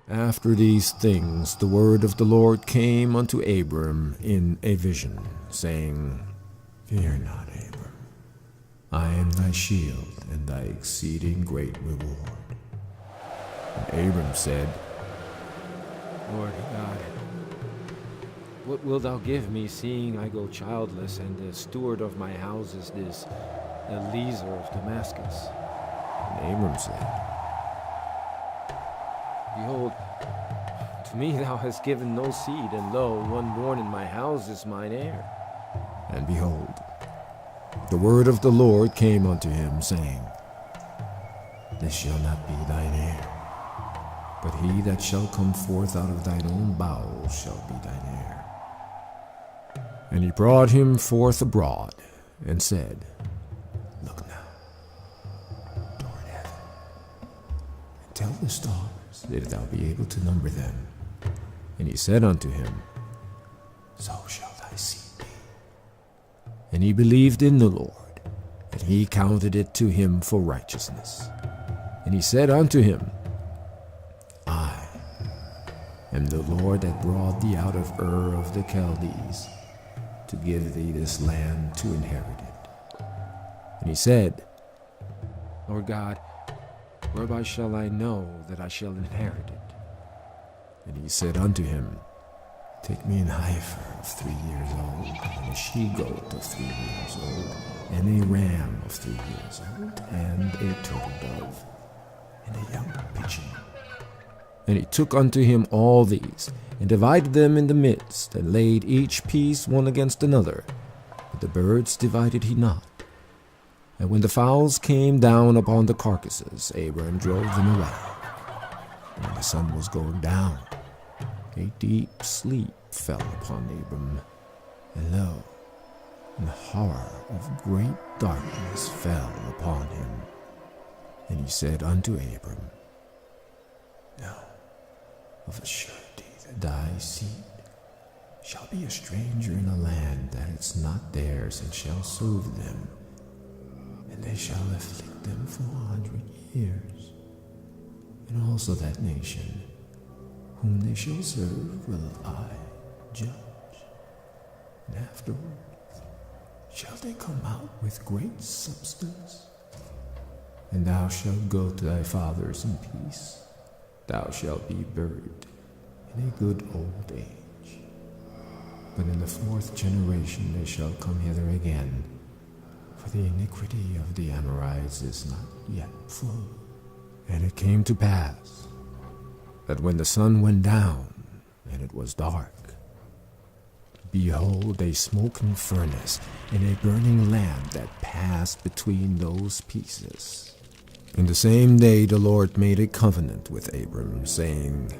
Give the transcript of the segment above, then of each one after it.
After these things the word of the Lord came unto Abram in a vision, saying, Fear not, Abram. I am thy shield and thy exceeding great reward. And Abram said, Lord God, what wilt thou give me, seeing I go childless, and the steward of my house is this Eliezer of Damascus? And Abram said, Behold, to me thou hast given no seed, and lo, one born in my house is mine heir. And behold, the word of the Lord came unto him, saying, This shall not be thine heir, but he that shall come forth out of thine own bowels shall be thine heir. And he brought him forth abroad, and said, Look now toward heaven, and tell the stars, if thou be able to number them. And he said unto him, So shall thy seed be. And he believed in the Lord, and he counted it to him for righteousness. And he said unto him, I am the Lord that brought thee out of Ur of the Chaldees, to give thee this land to inherit it. And he said, Lord God, whereby shall I know that I shall inherit it? And he said unto him, Take me an heifer of 3 years old, and a she-goat of 3 years old, and a ram of 3 years old, and a turtle dove, and a young pigeon. And he took unto him all these, and divided them in the midst, and laid each piece one against another. But the birds divided he not. And when the fowls came down upon the carcasses, Abram drove them away. And when the sun was going down, a deep sleep fell upon Abram, and lo, an horror of great darkness fell upon him. And he said unto Abram, Know of a surety that thy seed shall be a stranger in a land that is not theirs, and shall serve them, and they shall afflict them 400 years. And also that nation whom they shall serve will I judge. And afterward shall they come out with great substance. And thou shalt go to thy fathers in peace. Thou shalt be buried in a good old age. But in the 4th generation they shall come hither again, for the iniquity of the Amorites is not yet full. And it came to pass that when the sun went down, and it was dark, behold, a smoking furnace and a burning lamp that passed between those pieces. In the same day the Lord made a covenant with Abram, saying,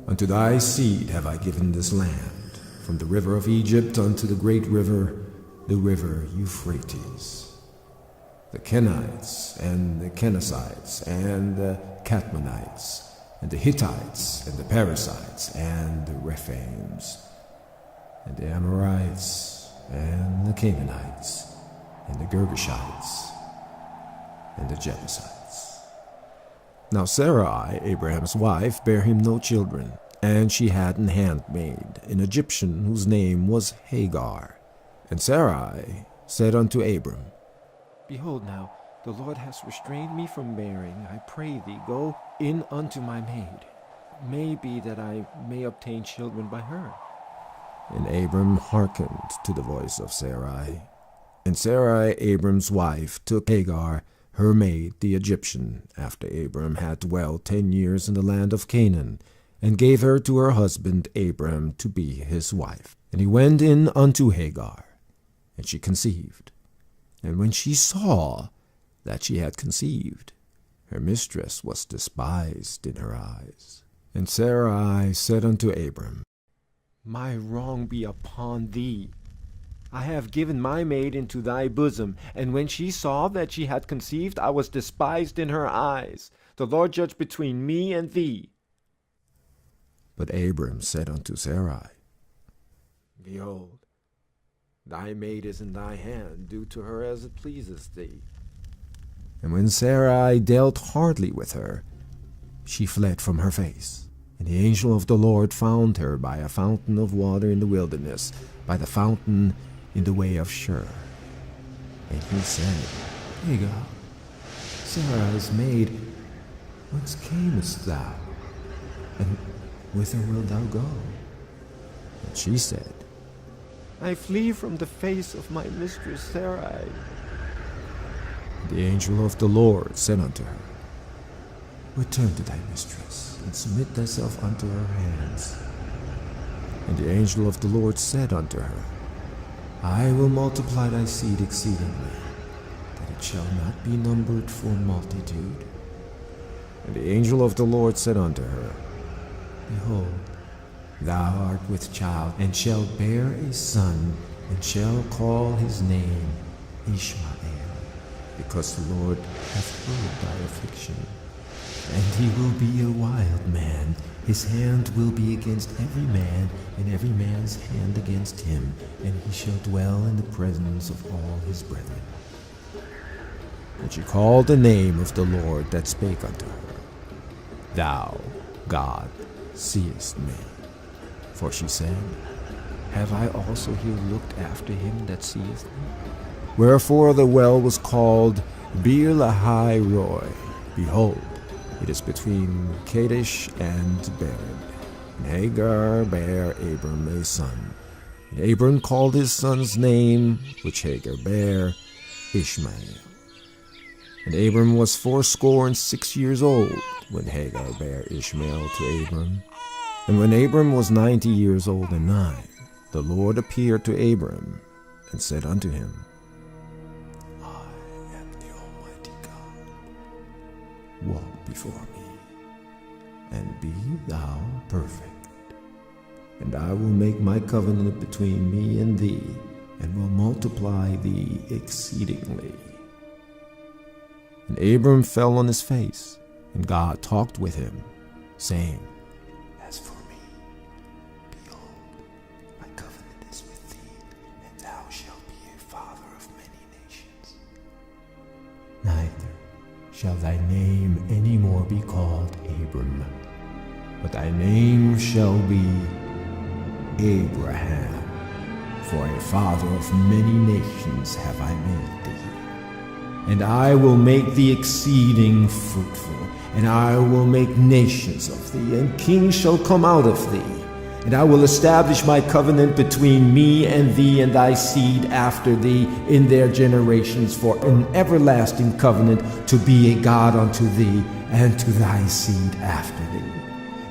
Unto thy seed have I given this land, from the river of Egypt unto the great river, the river Euphrates. The Kenites, and the Kenizzites, and the Cadmonites, and the Hittites, and the Perizzites, and the Rephaims, and the Amorites, and the Canaanites, and the Girgashites, and the Jebusites. Now Sarai, Abraham's wife, bare him no children, and she had an handmaid, an Egyptian, whose name was Hagar. And Sarai said unto Abram, Behold now, the Lord has restrained me from bearing. I pray thee, go in unto my maid. It may be that I may obtain children by her. And Abram hearkened to the voice of Sarai. And Sarai, Abram's wife, took Hagar, her maid, the Egyptian, after Abram had dwelt 10 years in the land of Canaan, and gave her to her husband Abram to be his wife. And he went in unto Hagar, and she conceived. And when she saw that she had conceived, her mistress was despised in her eyes. And Sarai said unto Abram, My wrong be upon thee. I have given my maid into thy bosom, and when she saw that she had conceived, I was despised in her eyes. The Lord judge between me and thee. But Abram said unto Sarai, Behold, thy maid is in thy hand, do to her as it pleaseth thee. And when Sarai dealt hardly with her, she fled from her face. And the angel of the Lord found her by a fountain of water in the wilderness, by the fountain in the way of Shur. And he said, Hagar, Sarai's maid, whence camest thou? And whither wilt thou go? And she said, I flee from the face of my mistress Sarai. The angel of the Lord said unto her, Return to thy mistress, and submit thyself unto her hands. And the angel of the Lord said unto her, I will multiply thy seed exceedingly, that it shall not be numbered for multitude. And the angel of the Lord said unto her, Behold, thou art with child, and shalt bear a son, and shall call his name Ishmael, because the Lord hath heard thy affliction. And he will be a wild man. His hand will be against every man, and every man's hand against him, and he shall dwell in the presence of all his brethren. And she called the name of the Lord that spake unto her, Thou, God, seest me. For she said, Have I also here looked after him that seeth me? Wherefore the well was called Beer Lahai Roi. Behold, it is between Kadesh and Bered. And Hagar bare Abram a son. And Abram called his son's name, which Hagar bare, Ishmael. And Abram was 86 years old when Hagar bare Ishmael to Abram. And when Abram was 90 years old and 9, the Lord appeared to Abram and said unto him, I am the Almighty God. Walk before me, and be thou perfect. And I will make my covenant between me and thee, and will multiply thee exceedingly. And Abram fell on his face, and God talked with him, saying, As for me, behold, my covenant is with thee, and thou shalt be a father of many nations. Neither shall thy name any more be called Abram, but thy name shall be Abraham, for a father of many nations have I made thee. And I will make thee exceeding fruitful, and I will make nations of thee, and kings shall come out of thee. And I will establish my covenant between me and thee and thy seed after thee in their generations for an everlasting covenant, to be a God unto thee and to thy seed after thee.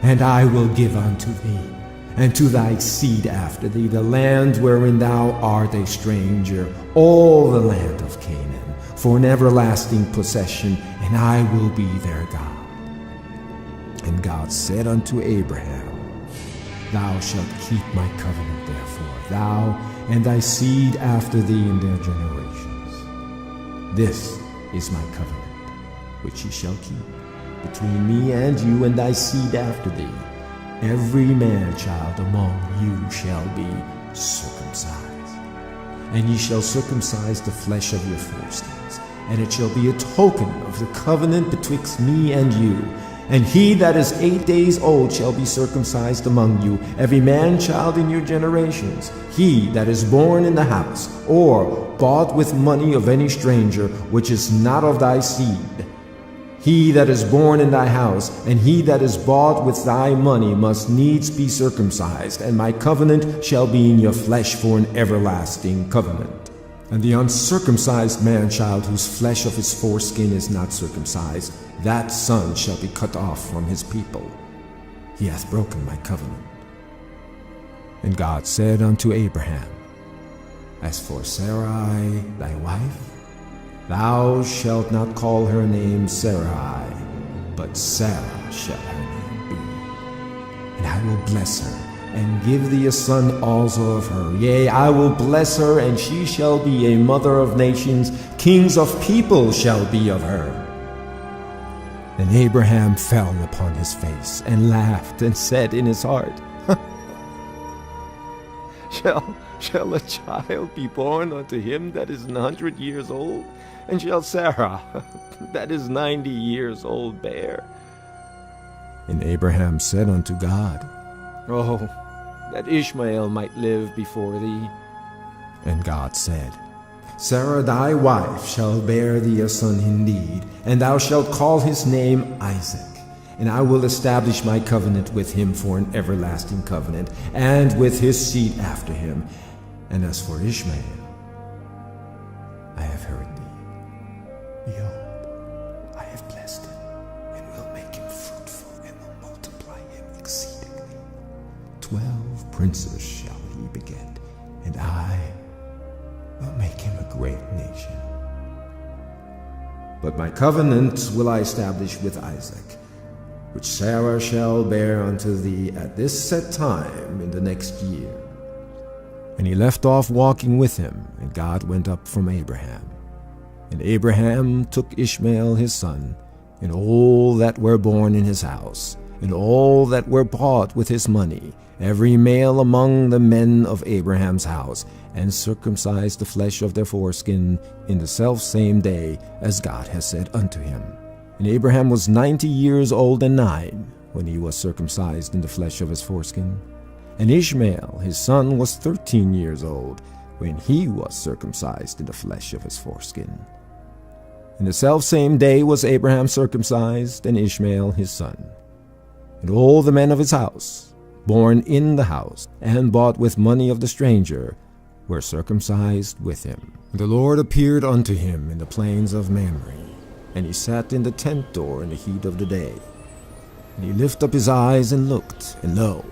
And I will give unto thee and to thy seed after thee the land wherein thou art a stranger, all the land of Canaan, for an everlasting possession, and I will be their God. And God said unto Abraham, Thou shalt keep my covenant, therefore, thou and thy seed after thee in their generations. This is my covenant, which ye shall keep, between me and you and thy seed after thee. Every man-child among you shall be circumcised. And ye shall circumcise the flesh of your foreskins, and it shall be a token of the covenant betwixt me and you. And he that is 8 days old shall be circumcised among you, every man-child in your generations, he that is born in the house, or bought with money of any stranger, which is not of thy seed. He that is born in thy house, and he that is bought with thy money, must needs be circumcised, and my covenant shall be in your flesh for an everlasting covenant. And the uncircumcised man-child whose flesh of his foreskin is not circumcised, that son shall be cut off from his people. He hath broken my covenant. And God said unto Abraham, As for Sarai thy wife, thou shalt not call her name Sarai, but Sarah shall her name be. And I will bless her, and give thee a son also of her. Yea, I will bless her, and she shall be a mother of nations. Kings of people shall be of her. And Abraham fell upon his face, and laughed, and said in his heart, Shall a child be born unto him that is 100 years old? And shall Sarah, that is 90 years old, bear? And Abraham said unto God, Oh, that Ishmael might live before thee. And God said, Sarah thy wife shall bear thee a son indeed, and thou shalt call his name Isaac. And I will establish my covenant with him for an everlasting covenant, and with his seed after him. And as for Ishmael, I have heard thee. Behold, I have blessed him, and will make him fruitful, and will multiply him exceedingly. 12 princes shall he beget, and I will make him a great nation. But my covenant will I establish with Isaac, which Sarah shall bear unto thee at this set time in the next year. And he left off walking with him, and God went up from Abraham. And Abraham took Ishmael his son, and all that were born in his house, and all that were bought with his money, every male among the men of Abraham's house, and circumcised the flesh of their foreskin in the selfsame day, as God has said unto him. And Abraham was 90 years old and 9, when he was circumcised in the flesh of his foreskin. And Ishmael his son was 13 years old, when he was circumcised in the flesh of his foreskin. In the selfsame day was Abraham circumcised, and Ishmael his son. And all the men of his house, born in the house, and bought with money of the stranger, were circumcised with him. And the Lord appeared unto him in the plains of Mamre, and he sat in the tent door in the heat of the day. And he lifted up his eyes and looked, and lo,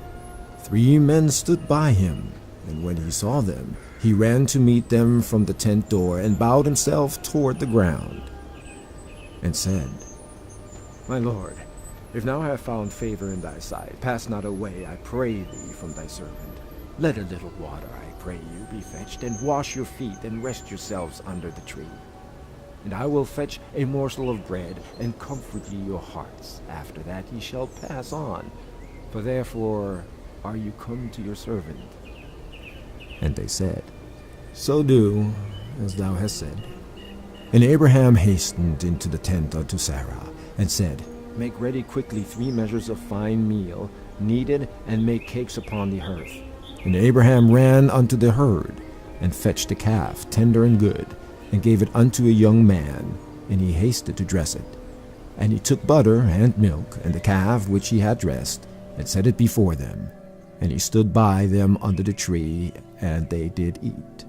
3 men stood by him. And when he saw them, he ran to meet them from the tent door, and bowed himself toward the ground, and said, My Lord, if now I have found favor in thy sight, pass not away, I pray thee, from thy servant. Let a little water, I pray you, be fetched, and wash your feet, and rest yourselves under the tree. And I will fetch a morsel of bread, and comfort ye your hearts. After that ye shall pass on. For therefore are you come to your servant. And they said, So do as thou hast said. And Abraham hastened into the tent unto Sarah, and said, Make ready quickly 3 measures of fine meal, kneaded, and make cakes upon the hearth. And Abraham ran unto the herd, and fetched a calf, tender and good, and gave it unto a young man, and he hasted to dress it. And he took butter and milk, and the calf which he had dressed, and set it before them. And he stood by them under the tree, and they did eat.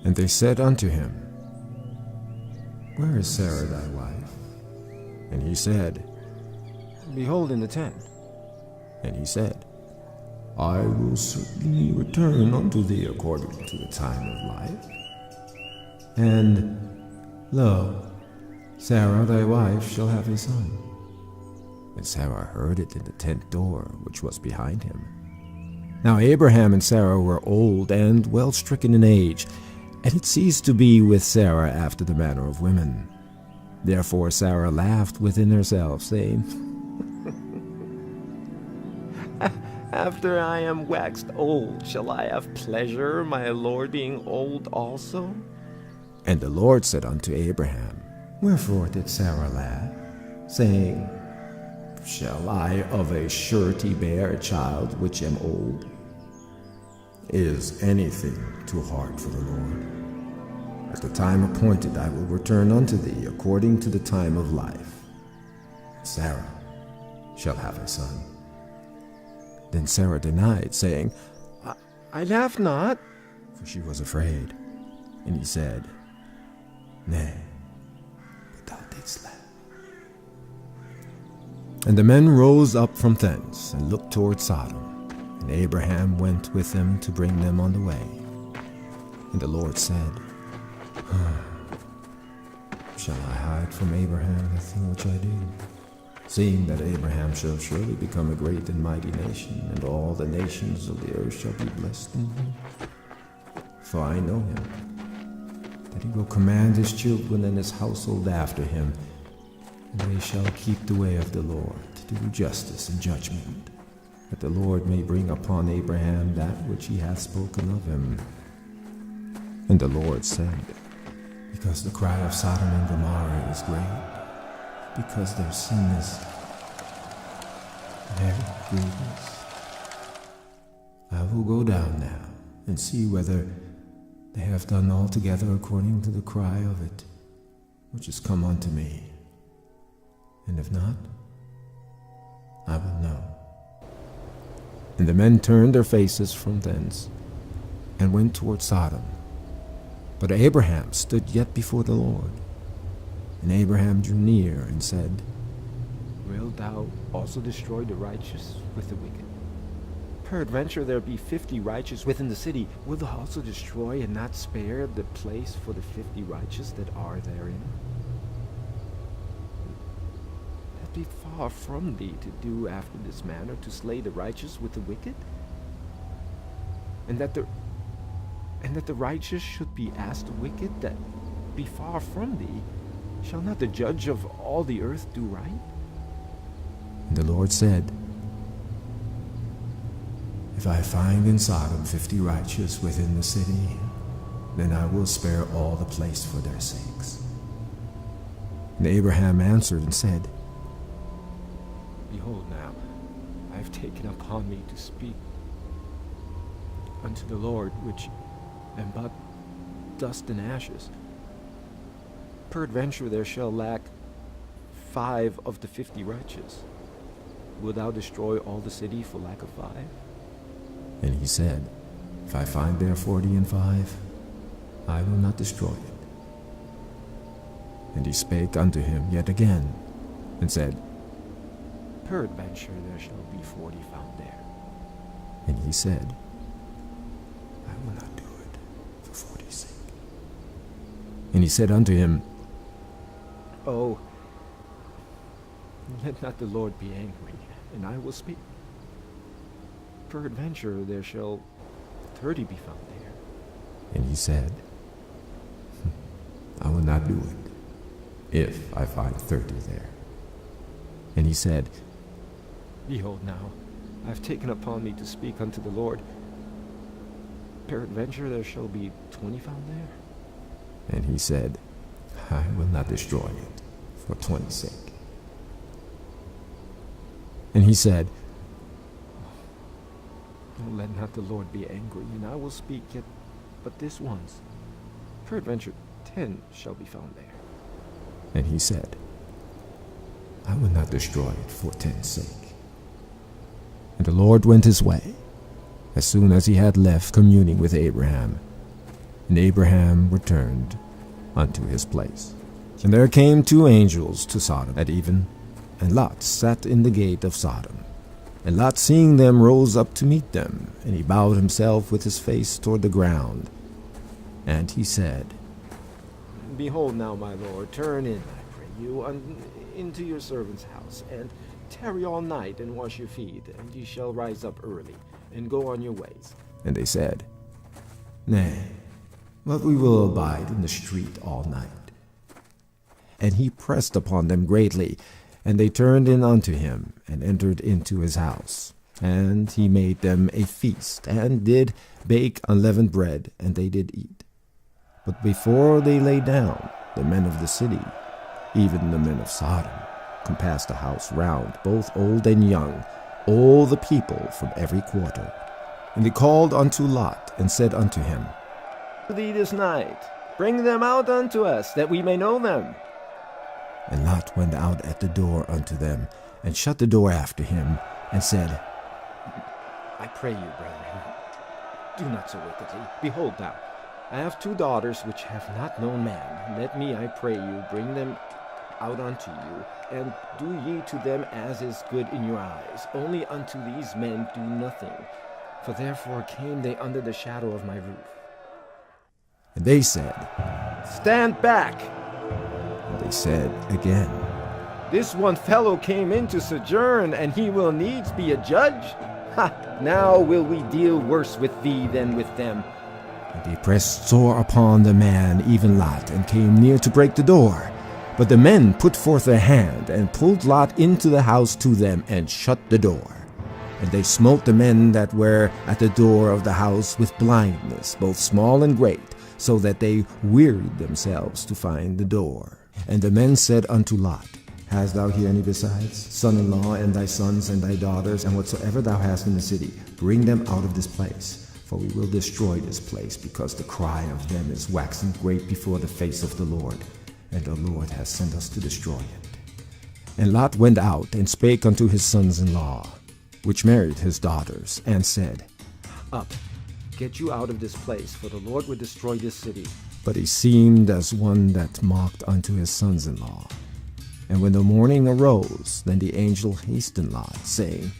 And they said unto him, Where is Sarah thy wife? And he said, Behold, in the tent. And he said, I will certainly return unto thee according to the time of life. And, lo, Sarah thy wife shall have a son. And Sarah heard it in the tent door which was behind him. Now Abraham and Sarah were old and well stricken in age, and it ceased to be with Sarah after the manner of women. Therefore Sarah laughed within herself, saying, After I am waxed old, shall I have pleasure, my Lord being old also? And the Lord said unto Abraham, Wherefore did Sarah laugh, saying, Shall I of a surety bear a child which am old? Is anything too hard for the Lord? At the time appointed I will return unto thee according to the time of life. Sarah shall have a son. Then Sarah denied, saying, I laugh not. For she was afraid. And he said, Nay, but thou didst laugh. And the men rose up from thence, and looked toward Sodom. And Abraham went with them to bring them on the way. And the Lord said, Shall I hide from Abraham the thing which I do? Seeing that Abraham shall surely become a great and mighty nation, and all the nations of the earth shall be blessed in him. For I know him, that he will command his children and his household after him, and they shall keep the way of the Lord, to do justice and judgment, that the Lord may bring upon Abraham that which he hath spoken of him. And the Lord said, Because the cry of Sodom and Gomorrah is great, because their sin is Very grievous. I will go down now and see whether they have done altogether according to the cry of it, which has come unto me. And if not, I will know. And the men turned their faces from thence, and went toward Sodom. But Abraham stood yet before the Lord. And Abraham drew near and said, Wilt thou also destroy the righteous with the wicked? Peradventure there be 50 righteous within the city. Wilt thou also destroy and not spare the place for the 50 righteous that are therein? That be far from thee to do after this manner, to slay the righteous with the wicked? And that the righteous should be as the wicked, that be far from thee? Shall not the judge of all the earth do right? And the Lord said, If I find in Sodom 50 righteous within the city, then I will spare all the place for their sakes. And Abraham answered and said, Behold now, I have taken upon me to speak unto the Lord, which am but dust and ashes. Peradventure there shall lack 5 of the 50 righteous. Wilt thou destroy all the city for lack of 5? And he said, If I find there 45, I will not destroy it. And he spake unto him yet again, and said, Peradventure there shall be 40 found there. And he said, I will not do it for 40's sake. And he said unto him, Oh, let not the Lord be angry, and I will speak. Peradventure there shall 30 be found there. And he said, I will not do it, if I find 30 there. And he said, Behold now, I have taken upon me to speak unto the Lord. Peradventure there shall be 20 found there. And he said, I will not destroy it for 20's sake. And he said, Oh, let not the Lord be angry, and I will speak yet but this once. Peradventure 10 shall be found there. And he said, I will not destroy it for 10's sake. And the Lord went his way, as soon as he had left communing with Abraham. And Abraham returned unto his place. And there came 2 angels to Sodom at even, and Lot sat in the gate of Sodom. And Lot, seeing them, rose up to meet them, and he bowed himself with his face toward the ground. And he said, Behold now, my Lord, turn in, I pray you, into your servant's house, and tarry all night, and wash your feet, and ye shall rise up early, and go on your ways. And they said, Nay, but we will abide in the street all night. And he pressed upon them greatly, and they turned in unto him, and entered into his house. And he made them a feast, and did bake unleavened bread, and they did eat. But before they lay down, the men of the city, even the men of Sodom, compassed the house round, both old and young, all the people from every quarter. And they called unto Lot, and said unto him, Thee this night, bring them out unto us, that we may know them. And Lot went out at the door unto them, and shut the door after him, and said, I pray you, brethren, do not so wickedly. Behold thou, I have 2 daughters which have not known man. Let me, I pray you, bring them out unto you, and do ye to them as is good in your eyes. Only unto these men do nothing, for therefore came they under the shadow of my roof. And they said, Stand back! And they said again, This one fellow came in to sojourn, and he will needs be a judge? Ha! Now will we deal worse with thee than with them. And they pressed sore upon the man, even Lot, and came near to break the door. But the men put forth their hand, and pulled Lot into the house to them, and shut the door. And they smote the men that were at the door of the house with blindness, both small and great, so that they wearied themselves to find the door. And the men said unto Lot, Hast thou here any besides, son-in-law, and thy sons, and thy daughters, and whatsoever thou hast in the city? Bring them out of this place, for we will destroy this place, because the cry of them is waxing great before the face of the Lord, and the Lord has sent us to destroy it. And Lot went out, and spake unto his sons-in-law, which married his daughters, and said, Up, get you out of this place, for the Lord will destroy this city. But he seemed as one that mocked unto his sons-in-law. And when the morning arose, then the angel hastened Lot, saying,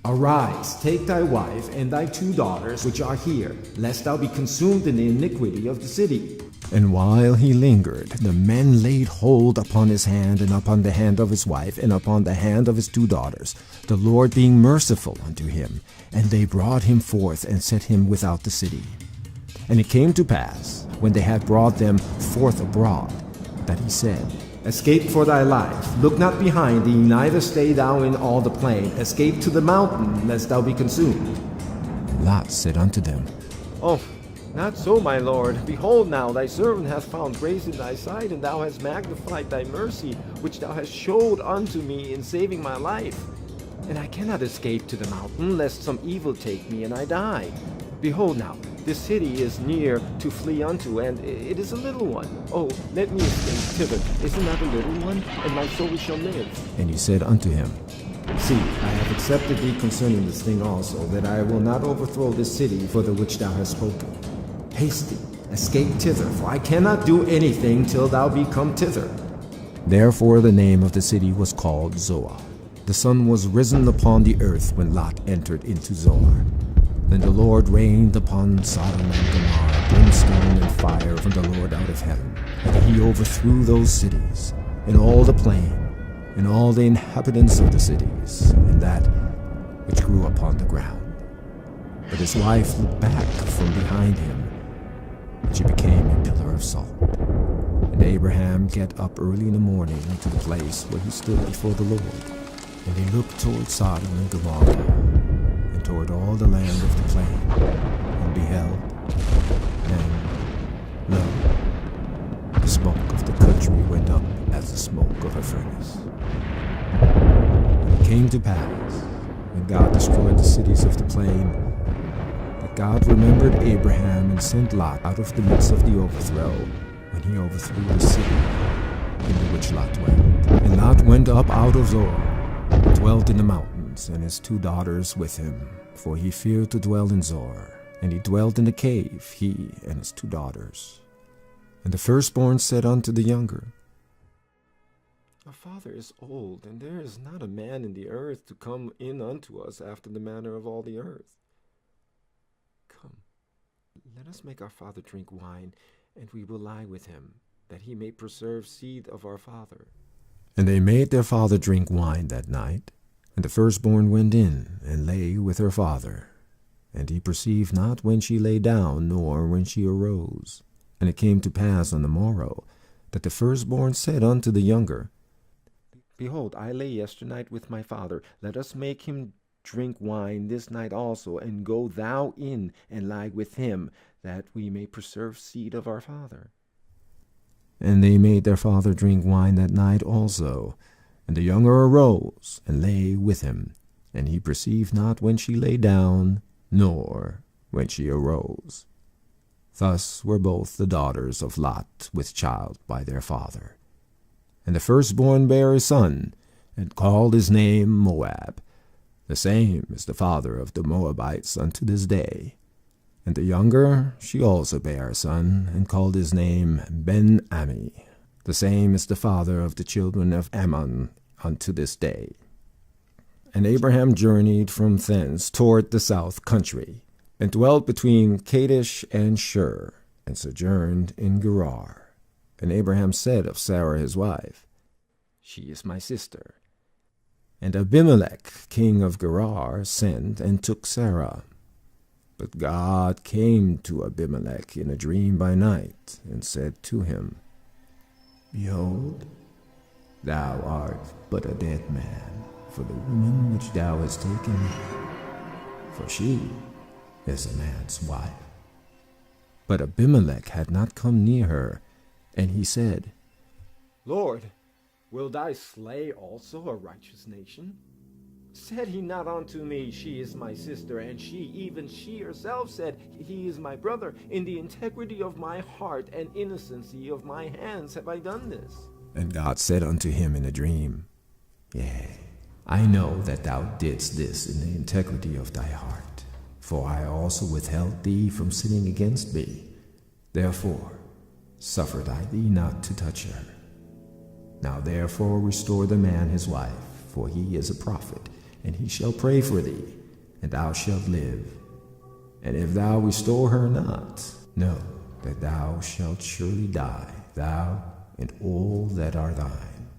Arise, take thy wife and thy 2 daughters which are here, lest thou be consumed in the iniquity of the city. And while he lingered, the men laid hold upon his hand, and upon the hand of his wife, and upon the hand of his 2 daughters, the Lord being merciful unto him. And they brought him forth, and set him without the city. And it came to pass, when they had brought them forth abroad, that he said, Escape for thy life, look not behind thee, neither stay thou in all the plain. Escape to the mountain, lest thou be consumed. Lot said unto them, Oh, not so, my lord. Behold now, thy servant hath found grace in thy sight, and thou hast magnified thy mercy, which thou hast showed unto me in saving my life. And I cannot escape to the mountain, lest some evil take me, and I die. Behold now, this city is near to flee unto, and it is a little one. Oh, let me escape thither. Is it not a little one? And my soul shall live. And he said unto him, See, I have accepted thee concerning this thing also, that I will not overthrow this city for the which thou hast spoken. Haste thee, escape thither, for I cannot do anything till thou be come thither. Therefore the name of the city was called Zoar. The sun was risen upon the earth when Lot entered into Zoar. Then the Lord rained upon Sodom and Gomorrah brimstone and fire from the Lord out of heaven, and he overthrew those cities, and all the plain, and all the inhabitants of the cities, and that which grew upon the ground. But his wife looked back from behind him, and she became a pillar of salt. And Abraham get up early in the morning into the place where he stood before the Lord, and he looked toward Sodom and Gomorrah, and toward all the land of the plain, and beheld, and lo, the smoke of the country went up as the smoke of a furnace. And it came to pass, when God destroyed the cities of the plain, that God remembered Abraham and sent Lot out of the midst of the overthrow, when he overthrew the city in the which Lot dwelt. And Lot went up out of Zoar, and dwelt in the mountains, and his 2 daughters with him, for he feared to dwell in Zoar. And he dwelt in the cave, he and his 2 daughters. And the firstborn said unto the younger, Our father is old, and there is not a man in the earth to come in unto us after the manner of all the earth. Come, let us make our father drink wine, and we will lie with him, that he may preserve seed of our father. And they made their father drink wine that night. And the firstborn went in, and lay with her father. And he perceived not when she lay down, nor when she arose. And it came to pass on the morrow, that the firstborn said unto the younger, Behold, I lay yesternight with my father. Let us make him drink wine this night also, and go thou in, and lie with him, that we may preserve seed of our father. And they made their father drink wine that night also. And the younger arose, and lay with him. And he perceived not when she lay down, nor when she arose. Thus were both the daughters of Lot with child by their father. And the firstborn bare a son, and called his name Moab. The same is the father of the Moabites unto this day. And the younger, she also bare a son, and called his name Ben-Ammi. The same is the father of the children of Ammon unto this day. And Abraham journeyed from thence toward the south country, and dwelt between Kadesh and Shur, and sojourned in Gerar. And Abraham said of Sarah his wife, She is my sister. And Abimelech, king of Gerar, sent and took Sarah. But God came to Abimelech in a dream by night, and said to him, Behold, thou art but a dead man for the woman which thou hast taken, for she is a man's wife. But Abimelech had not come near her, and he said, Lord, Wilt thou slay also a righteous nation? Said he not unto me, She is my sister, and even she herself said, He is my brother. In the integrity of my heart and innocency of my hands have I done this. And God said unto him in a dream, Yea, I know that thou didst this in the integrity of thy heart, for I also withheld thee from sinning against me. Therefore suffered I thee not to touch her. Now therefore restore the man his wife, for he is a prophet, and he shall pray for thee, and thou shalt live. And if thou restore her not, know that thou shalt surely die, thou and all that are thine.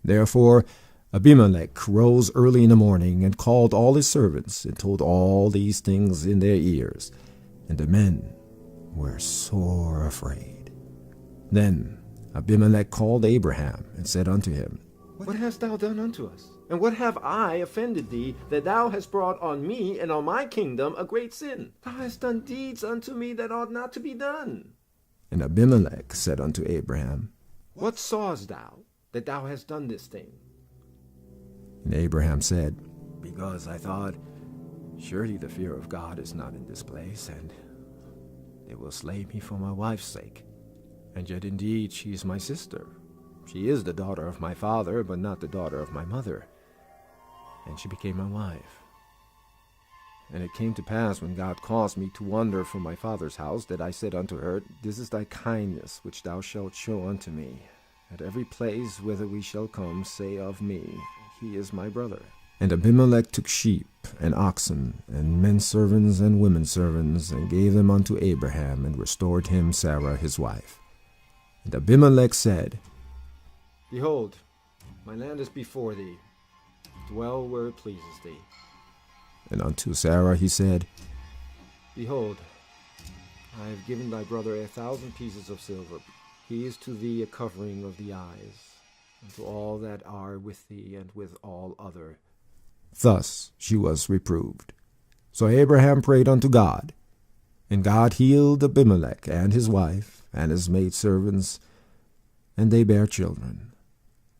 Therefore Abimelech rose early in the morning, and called all his servants, and told all these things in their ears. And the men were sore afraid. Then Abimelech called Abraham, and said unto him, What hast thou done unto us? And what have I offended thee, that thou hast brought on me and on my kingdom a great sin? Thou hast done deeds unto me that ought not to be done. And Abimelech said unto Abraham, What sawest thou, that thou hast done this thing? And Abraham said, Because I thought, Surely the fear of God is not in this place, and they will slay me for my wife's sake. And yet indeed she is my sister. She is the daughter of my father, but not the daughter of my mother. And she became my wife. And it came to pass, when God caused me to wander from my father's house, that I said unto her, This is thy kindness which thou shalt show unto me. At every place whither we shall come, say of me, He is my brother. And Abimelech took sheep and oxen, and men servants and women servants, and gave them unto Abraham, and restored him Sarah his wife. And Abimelech said, Behold, my land is before thee. Dwell where it pleases thee. And unto Sarah he said, Behold, I have given thy brother 1,000 pieces of silver. He is to thee a covering of the eyes, and to all that are with thee, and with all other. Thus she was reproved. So Abraham prayed unto God, and God healed Abimelech and his wife and his maidservants, and they bare children.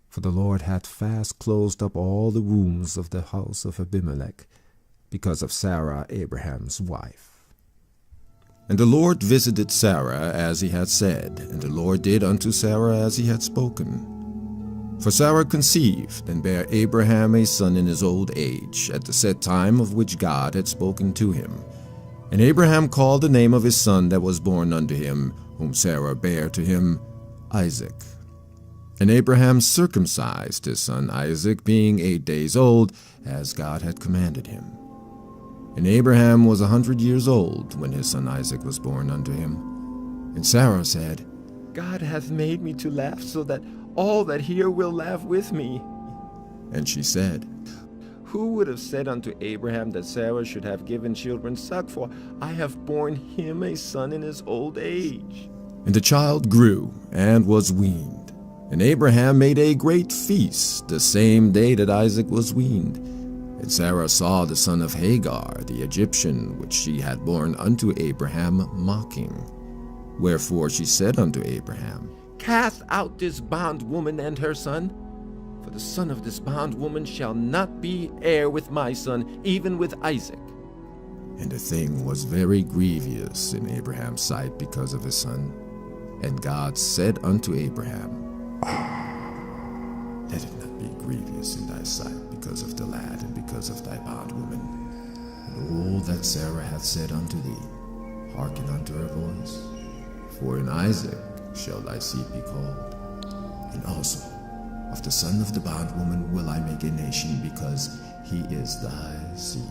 For the Lord had fast closed up all the wombs of the house of Abimelech, because of Sarah Abraham's wife. And the Lord visited Sarah as he had said, and the Lord did unto Sarah as he had spoken. For Sarah conceived, and bare Abraham a son in his old age, at the set time of which God had spoken to him. And Abraham called the name of his son that was born unto him, whom Sarah bare to him, Isaac. And Abraham circumcised his son Isaac, being 8 days old, as God had commanded him. And Abraham was 100 years old when his son Isaac was born unto him. And Sarah said, God hath made me to laugh, so that all that hear will laugh with me. And she said, Who would have said unto Abraham that Sarah should have given children suck? For I have borne him a son in his old age. And the child grew, and was weaned. And Abraham made a great feast the same day that Isaac was weaned. And Sarah saw the son of Hagar, the Egyptian, which she had borne unto Abraham, mocking. Wherefore she said unto Abraham, Cast out this bondwoman and her son, for the son of this bondwoman shall not be heir with my son, even with Isaac. And the thing was very grievous in Abraham's sight because of his son. And God said unto Abraham, Let it not be grievous in thy sight because of the lad and because of thy bondwoman. And all that Sarah hath said unto thee, hearken unto her voice. For in Isaac shall thy seed be called. And also of the son of the bondwoman will I make a nation, because he is thy seed.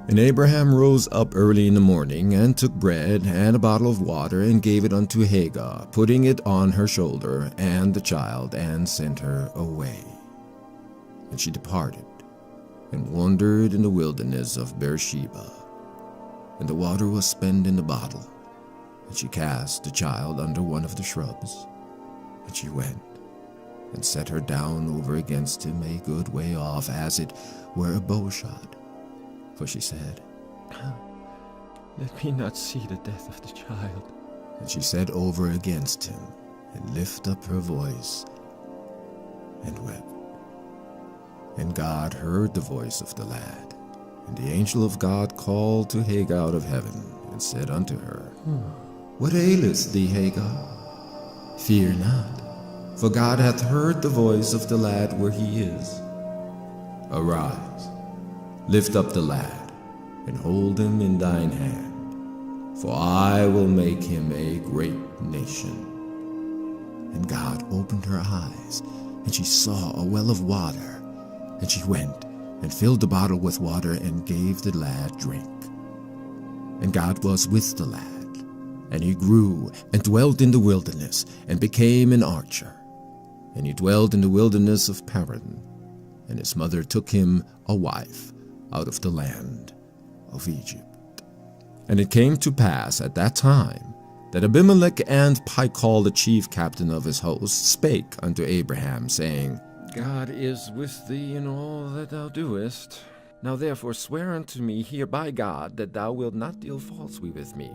And Abraham rose up early in the morning, and took bread and a bottle of water, and gave it unto Hagar, putting it on her shoulder, and the child, and sent her away. And she departed, and wandered in the wilderness of Beersheba. And the water was spent in the bottle, and she cast the child under one of the shrubs. And she went, and set her down over against him a good way off, as it were a bowshot. For she said, Let me not see the death of the child. And she set over against him, and lift up her voice and wept. And God heard the voice of the lad. And the angel of God called to Hagar out of heaven, and said unto her, What aileth thee, Hagar? Fear not, for God hath heard the voice of the lad where he is. Arise, lift up the lad, and hold him in thine hand, for I will make him a great nation. And God opened her eyes, and she saw a well of water, and she went and filled the bottle with water and gave the lad drink. And God was with the lad, and he grew and dwelt in the wilderness, and became an archer. And he dwelt in the wilderness of Paran, and his mother took him a wife out of the land of Egypt. And it came to pass at that time that Abimelech and Phicol, the chief captain of his host, spake unto Abraham, saying, God is with thee in all that thou doest. Now therefore swear unto me here by God that thou wilt not deal falsely with me,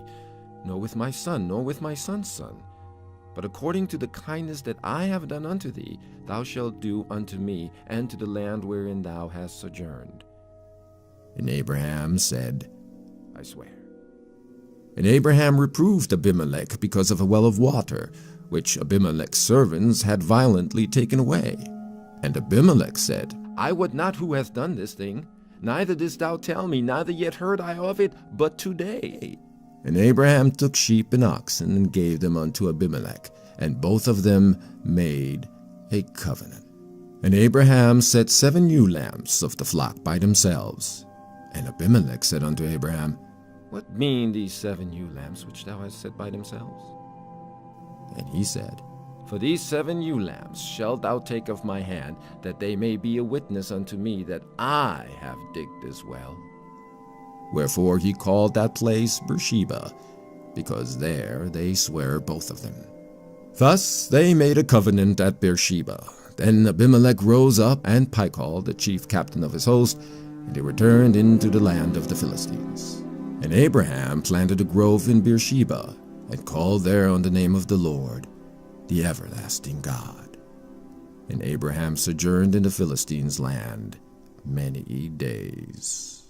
nor with my son, nor with my son's son. But according to the kindness that I have done unto thee, thou shalt do unto me, and to the land wherein thou hast sojourned. And Abraham said, I swear. And Abraham reproved Abimelech because of a well of water, which Abimelech's servants had violently taken away. And Abimelech said, I wot not who hath done this thing, neither didst thou tell me, neither yet heard I of it, but today. And Abraham took sheep and oxen, and gave them unto Abimelech, and both of them made a covenant. And Abraham set 7 ewe lambs of the flock by themselves. And Abimelech said unto Abraham, What mean these 7 ewe lambs which thou hast set by themselves? And he said, For these 7 ewe lambs shalt thou take of my hand, that they may be a witness unto me that I have digged this well. Wherefore he called that place Beersheba, because there they sware both of them. Thus they made a covenant at Beersheba. Then Abimelech rose up, and Phicol, the chief captain of his host, and they returned into the land of the Philistines. And Abraham planted a grove in Beersheba, and called there on the name of the Lord, the everlasting God. And Abraham sojourned in the Philistines' land many days.